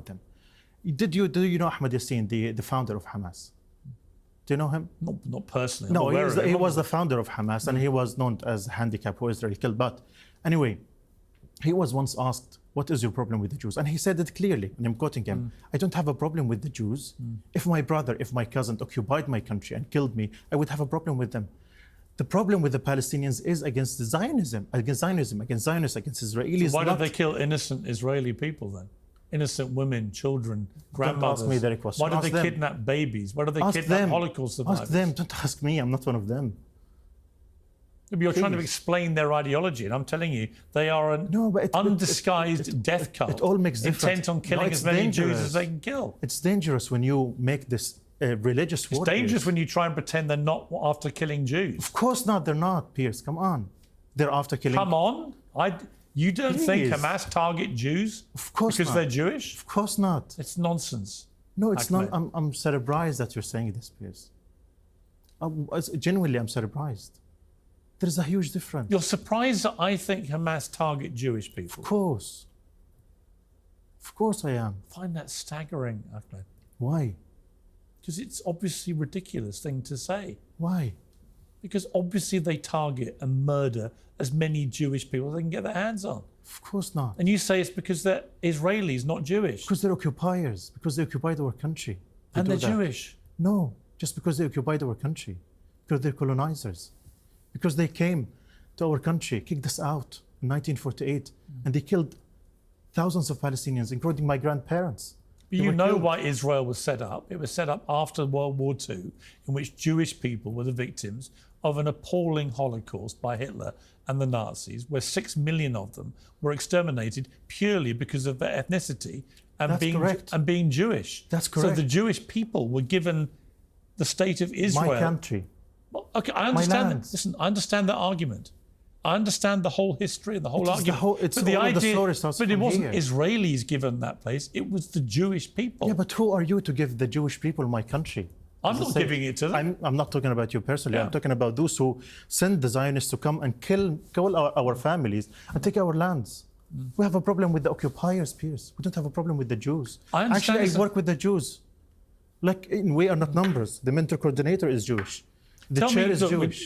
them. Do you know Ahmed Yassin, the founder of Hamas? Do you know him? Not personally. No, he was the founder of Hamas, and he was known as handicap who Israel killed. But anyway, he was once asked, what is your problem with the Jews? And he said it clearly, and I'm quoting him, I don't have a problem with the Jews. If my brother, if my cousin occupied my country and killed me, I would have a problem with them. The problem with the Palestinians is against Zionism, against Zionists, against Israelis. So why don't they kill innocent Israeli people then? Innocent women, children, grandmothers. Don't ask me that question. Why do they kidnap babies? Why do they kidnap Holocaust survivors? Ask them. Don't ask me. I'm not one of them. You're trying to explain their ideology, and I'm telling you, they are an undisguised death cult. It all makes difference. Intent on killing as many Jews as they can kill. It's dangerous when you make this religious war. It's dangerous when you try and pretend they're not after killing Jews. Of course not. They're not, Piers. Come on. They're after killing. Come on. You don't think Hamas target Jews? Of course because not. They're Jewish? Of course not. It's nonsense. No, it's not. I'm surprised that you're saying this, Piers. Genuinely, I'm surprised. There's a huge difference. You're surprised that I think Hamas target Jewish people? Of course. Of course I am. I find that staggering, Ahmed. Why? Because it's obviously a ridiculous thing to say. Why? Because obviously they target and murder as many Jewish people as they can get their hands on. Of course not. And you say it's because they're Israelis, not Jewish. Because they're occupiers, because they occupied our country. And they're Jewish. No, just because they occupied our country. Because they're colonizers. Because they came to our country, kicked us out in 1948, and they killed thousands of Palestinians, including my grandparents. But you know why Israel was set up. It was set up after World War II, in which Jewish people were the victims of an appalling Holocaust by Hitler and the Nazis, where 6 million of them were exterminated purely because of their ethnicity and being Jewish. That's correct. So the Jewish people were given the state of Israel. My country. Well, okay, I understand that. Listen, I understand that argument. I understand the whole history and the whole argument. But it wasn't Israelis given that place. It was the Jewish people. Yeah, but who are you to give the Jewish people my country? I'm not giving it to them. I'm not talking about you personally. Yeah. I'm talking about those who send the Zionists to come and kill our families and take our lands. We have a problem with the occupiers, Piers. We don't have a problem with the Jews. Actually, I work with the Jews. Like, we are not numbers. The mentor coordinator is Jewish. The chair is Jewish.